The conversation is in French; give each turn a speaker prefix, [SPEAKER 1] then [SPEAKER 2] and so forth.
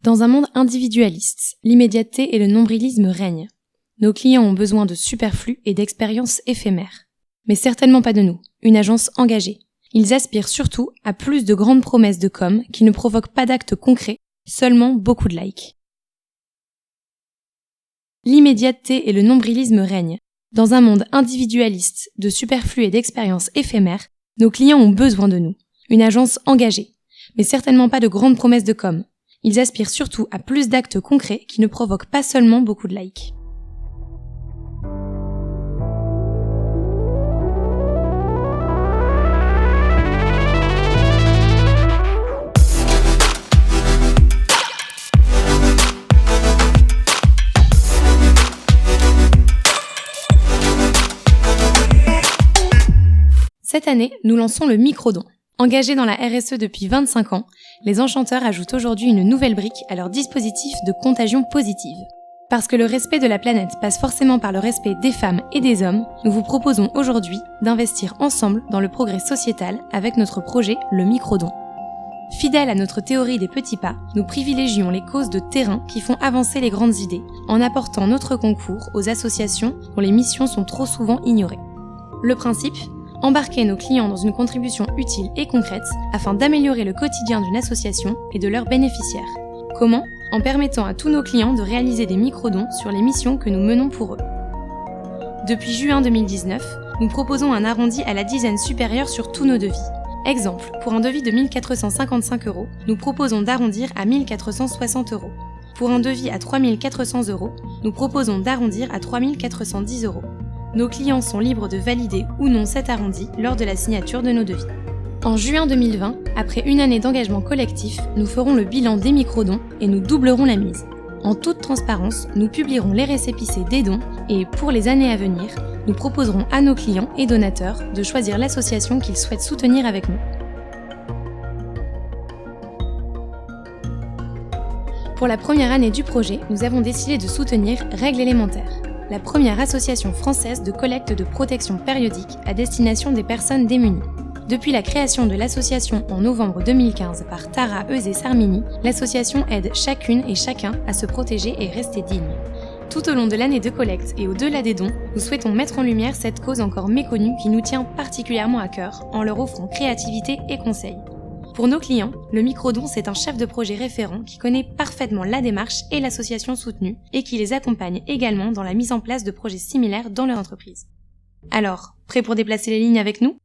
[SPEAKER 1] Dans un monde individualiste, l'immédiateté et le nombrilisme règnent. Nos clients ont besoin de superflu et d'expériences éphémères. Mais certainement pas de nous, une agence engagée. Ils aspirent surtout à plus de grandes promesses de com qui ne provoquent pas d'actes concrets, seulement beaucoup de likes. L'immédiateté et le nombrilisme règnent. Dans un monde individualiste, de superflu et d'expériences éphémères, nos clients ont besoin de nous, une agence engagée. Mais certainement pas de grandes promesses de com. Ils aspirent surtout à plus d'actes concrets qui ne provoquent pas seulement beaucoup de likes. Cette année, nous lançons le microdon. Engagés dans la RSE depuis 25 ans, les enchanteurs ajoutent aujourd'hui une nouvelle brique à leur dispositif de contagion positive. Parce que le respect de la planète passe forcément par le respect des femmes et des hommes, nous vous proposons aujourd'hui d'investir ensemble dans le progrès sociétal avec notre projet Le Microdon. Fidèles à notre théorie des petits pas, nous privilégions les causes de terrain qui font avancer les grandes idées, en apportant notre concours aux associations dont les missions sont trop souvent ignorées. Le principe ? Embarquer nos clients dans une contribution utile et concrète afin d'améliorer le quotidien d'une association et de leurs bénéficiaires. Comment ? En permettant à tous nos clients de réaliser des microdons sur les missions que nous menons pour eux. Depuis juin 2019, nous proposons un arrondi à la dizaine supérieure sur tous nos devis. Exemple, pour un devis de 1 455 €, nous proposons d'arrondir à 1 460 €. Pour un devis à 3 400 €, nous proposons d'arrondir à 3 410 €. Nos clients sont libres de valider ou non cet arrondi lors de la signature de nos devis. En juin 2020, après une année d'engagement collectif, nous ferons le bilan des microdons et nous doublerons la mise. En toute transparence, nous publierons les récépissés des dons et, pour les années à venir, nous proposerons à nos clients et donateurs de choisir l'association qu'ils souhaitent soutenir avec nous. Pour la première année du projet, nous avons décidé de soutenir Règles élémentaires, la première association française de collecte de protection périodique à destination des personnes démunies. Depuis la création de l'association en novembre 2015 par Tara Euzé-Sarmini, l'association aide chacune et chacun à se protéger et rester digne. Tout au long de l'année de collecte et au-delà des dons, nous souhaitons mettre en lumière cette cause encore méconnue qui nous tient particulièrement à cœur en leur offrant créativité et conseils. Pour nos clients, le microdon, c'est un chef de projet référent qui connaît parfaitement la démarche et l'association soutenue et qui les accompagne également dans la mise en place de projets similaires dans leur entreprise. Alors, prêt pour déplacer les lignes avec nous ?